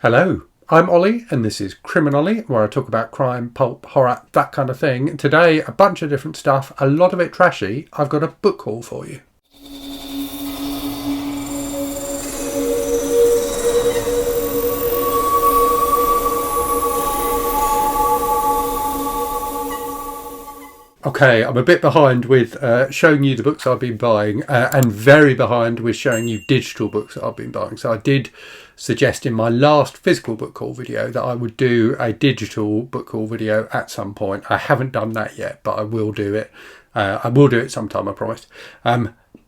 Hello, I'm Ollie and this is Criminally, where I talk about crime, pulp, horror, that kind of thing. Today, a bunch of different stuff, a lot of it trashy. I've got a book haul for you. Okay, I'm a bit behind with showing you the books I've been buying and very behind with showing you digital books that I've been buying. So I did suggest in my last physical book haul video that I would do a digital book haul video at some point. I haven't done that yet, but I will do it. I will do it sometime, I promised.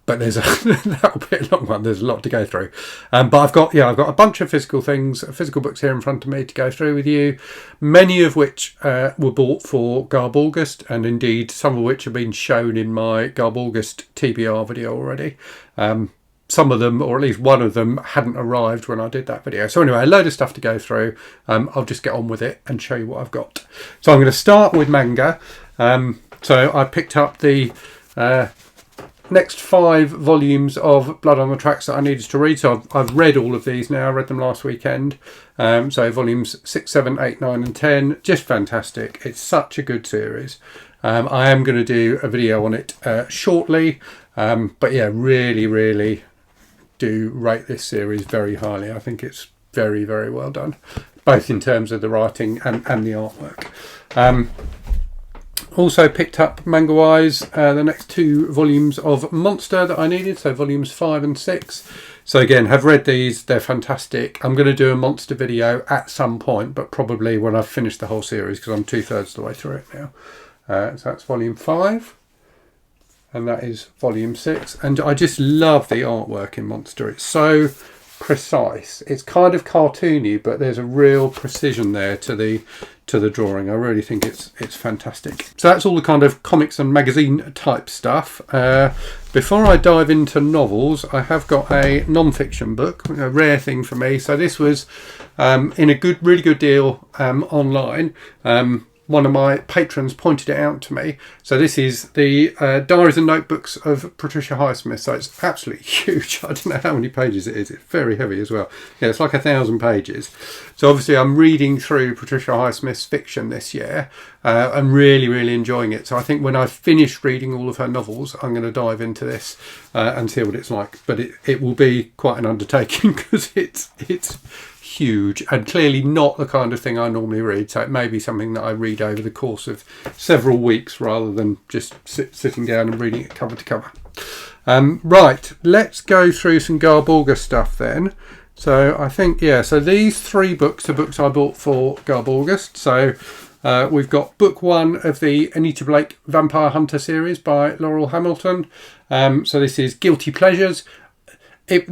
But there's that'll be a long one. There's a lot to go through. But I've got a bunch of physical books here in front of me to go through with you. Many of which were bought for Garb August, and indeed some of which have been shown in my Garb August TBR video already. Some of them, or at least one of them, hadn't arrived when I did that video. So anyway, a load of stuff to go through. I'll just get on with it and show you what I've got. So I'm going to start with manga. So I picked up the next 5 volumes of Blood on the Tracks that I needed to read. So I've read all of these now. I read them last weekend. So volumes 6, 7, 8, 9 and 10. Just fantastic. It's such a good series. I am going to do a video on it shortly. But yeah, really do rate this series very highly. I think it's very, very well done, both in terms of the writing and the artwork. Also picked up manga-wise the next 2 volumes of Monster that I needed, so volumes 5 and 6. So again, have read these, they're fantastic. I'm going to do a Monster video at some point, but probably when I've finished the whole series, because I'm 2/3 the way through it now. So that's volume 5, and that is volume 6. And I just love the artwork in Monster. It's so precise. It's kind of cartoony, but there's a real precision there to the drawing. I really think it's fantastic. So that's all the kind of comics and magazine type stuff. Before I dive into novels, I have got a non-fiction book, a rare thing for me. So this was in a really good deal online. One of my patrons pointed it out to me. So this is the Diaries and Notebooks of Patricia Highsmith. So it's absolutely huge. I don't know how many pages it is. It's very heavy as well. Yeah, it's like 1,000 pages. So obviously I'm reading through Patricia Highsmith's fiction this year. I'm really enjoying it. So I think when I've finished reading all of her novels, I'm going to dive into this and see what it's like. But it will be quite an undertaking because it's huge and clearly not the kind of thing I normally read, so it may be something that I read over the course of several weeks rather than just sitting down and reading it cover to cover. Right, let's go through some Garb August stuff then. So I think, so these 3 books are books I bought for Garb August. So we've got book 1 of the Anita Blake Vampire Hunter series by Laurel Hamilton. So this is Guilty Pleasures. It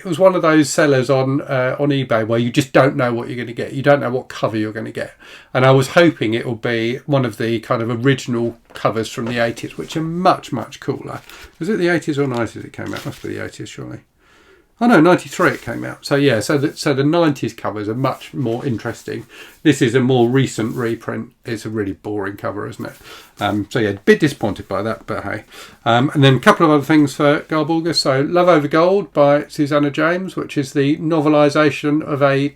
was one of those sellers on eBay where you just don't know what you're going to get. You don't know what cover you're going to get. And I was hoping it would be one of the kind of original covers from the 80s, which are much cooler. Was it the 80s or 90s it came out? Must be the 80s, surely. Oh no, 93 it came out. So yeah, so the 90s covers are much more interesting. This is a more recent reprint. It's a really boring cover, isn't it? So yeah, a bit disappointed by that, but hey. And then a couple of other things for Garb August. So Love Over Gold by Susanna James, which is the novelisation of a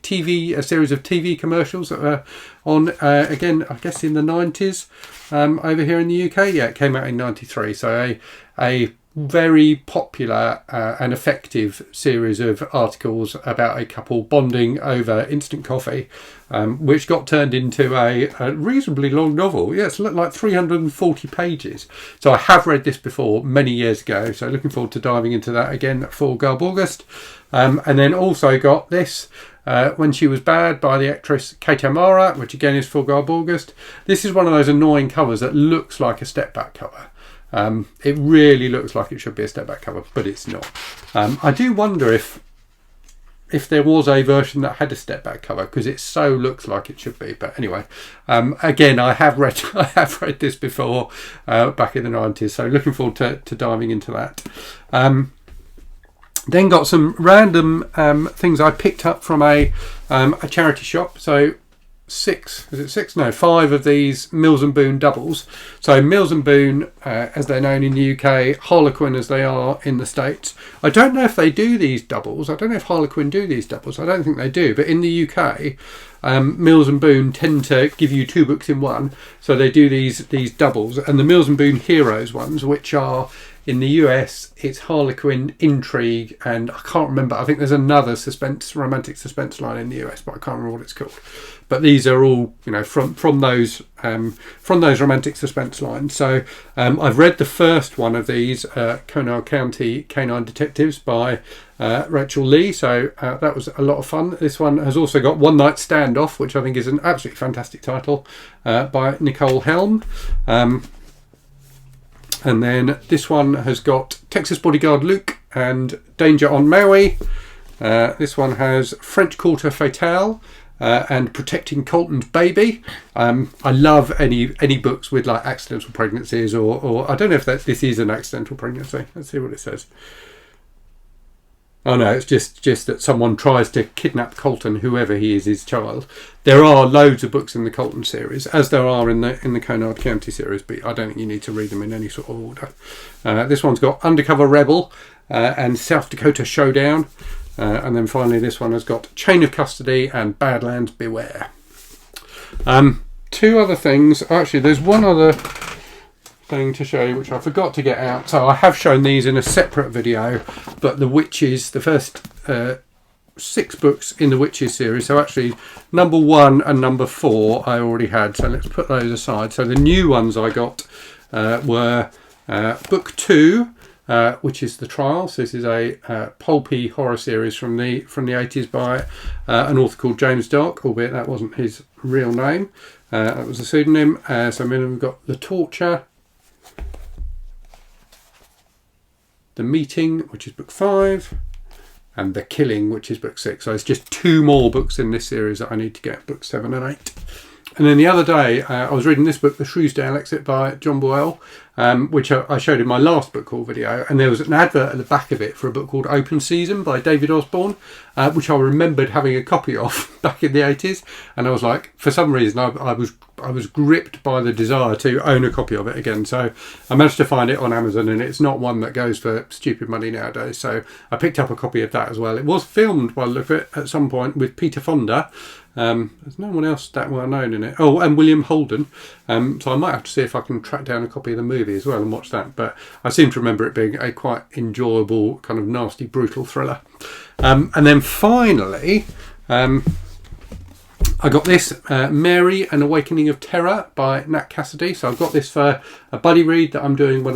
series of TV commercials that were on, again, I guess in the 90s over here in the UK. Yeah, it came out in 93. So a very popular and effective series of articles about a couple bonding over instant coffee, which got turned into a reasonably long novel. Yeah, it's like 340 pages. So I have read this before many years ago, so looking forward to diving into that again for Garb August. And then also got this, When She Was Bad by the actress Kate Amara, which again is for Garb August. This is one of those annoying covers that looks like a step back cover. It really looks like it should be a step back cover, but it's not. I do wonder if there was a version that had a step back cover, because it so looks like it should be. But anyway, again, I have read this before back in the 90s, so looking forward to diving into that. Then got some random things I picked up from a charity shop. So five of these Mills and Boon doubles. So Mills and Boon, as they're known in the UK, Harlequin as they are in the States. I don't know if they do these doubles. I don't know if Harlequin do these doubles. I don't think they do. But in the UK, Mills and Boon tend to give you 2 books in one. So they do these doubles. And the Mills and Boon Heroes ones, which are in the US, it's Harlequin, Intrigue, and I can't remember. I think there's another romantic suspense line in the US, but I can't remember what it's called. But these are all, you know, from those romantic suspense lines. So I've read the first one of these, Conard County Canine Detectives by Rachel Lee. So that was a lot of fun. This one has also got One Night Standoff, which I think is an absolutely fantastic title, by Nicole Helm. And then this one has got Texas Bodyguard Luke and Danger on Maui. This one has French Quarter Fatale and Protecting Colton's Baby. I love any books with like accidental pregnancies or I don't know if this is an accidental pregnancy. Let's see what it says. Oh no, it's just that someone tries to kidnap Colton, whoever he is, his child. There are loads of books in the Colton series, as there are in the Conard County series, but I don't think you need to read them in any sort of order. This one's got Undercover Rebel and South Dakota Showdown. And then finally this one has got Chain of Custody and Badlands Beware. 2 other things. Actually, there's one other thing to show you which I forgot to get out. So I have shown these in a separate video, but the Witches, the first 6 books in the Witches series. So actually number 1 and number 4 I already had, so let's put those aside. So the new ones I got were book 2, which is The Trial. So this is a pulpy horror series from the 80s by an author called James Dark, albeit that wasn't his real name. That was a pseudonym. So then we've got The Torture, The Meeting, which is book 5, and The Killing, which is book 6. So it's just 2 more books in this series that I need to get, book 7 and 8. And then the other day, I was reading this book, The Shrewsdale Exit by John Boyle, which I showed in my last book haul video, and there was an advert at the back of it for a book called Open Season by David Osborne, which I remembered having a copy of back in the 80s, and I was like, for some reason, I was gripped by the desire to own a copy of it again. So I managed to find it on Amazon, and it's not one that goes for stupid money nowadays. So I picked up a copy of that as well. It was filmed, by the look of it, at some point with Peter Fonda. There's no one else that well known in it. Oh, and William Holden. So I might have to see if I can track down a copy of the movie as well and watch that. But I seem to remember it being a quite enjoyable, kind of nasty, brutal thriller. And then finally, I got this, Mary, An Awakening of Terror by Nat Cassidy. So I've got this for a buddy read that I'm doing with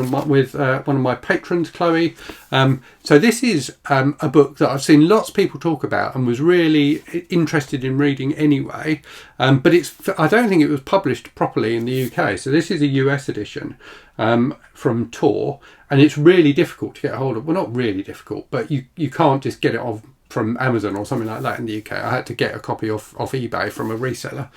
one of my patrons, Chloe. So this is a book that I've seen lots of people talk about and was really interested in reading anyway. But I don't think it was published properly in the UK. So this is a US edition from Tor, and it's really difficult to get a hold of. Well, not really difficult, but you can't just get it from Amazon or something like that in the UK. I had to get a copy off eBay from a reseller.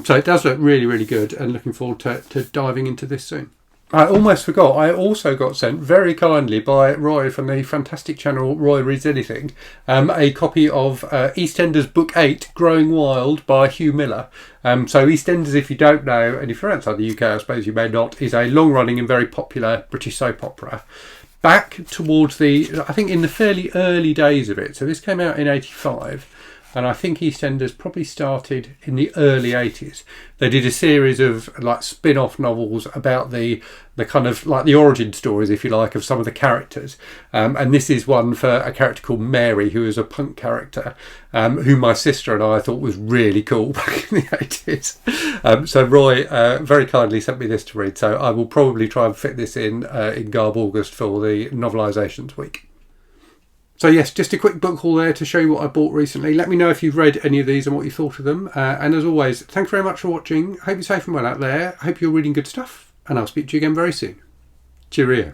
So it does look really, really good, and looking forward to diving into this soon. I almost forgot, I also got sent very kindly by Roy from the fantastic channel Roy Reads Anything, a copy of EastEnders Book 8, Growing Wild by Hugh Miller. So EastEnders, if you don't know, and if you're outside the UK, I suppose you may not, is a long-running and very popular British soap opera. Back towards I think in the fairly early days of it. So this came out in 85, and I think EastEnders probably started in the early 80s. They did a series of like spin-off novels about the kind of like the origin stories, if you like, of some of the characters. And this is one for a character called Mary, who is a punk character, who my sister and I thought was really cool back in the 80s. So Roy very kindly sent me this to read. So I will probably try and fit this in Garb August for the Novelisations week. So yes, just a quick book haul there to show you what I bought recently. Let me know if you've read any of these and what you thought of them. And as always, thanks very much for watching. Hope you're safe and well out there. Hope you're reading good stuff. And I'll speak to you again very soon. Cheerio.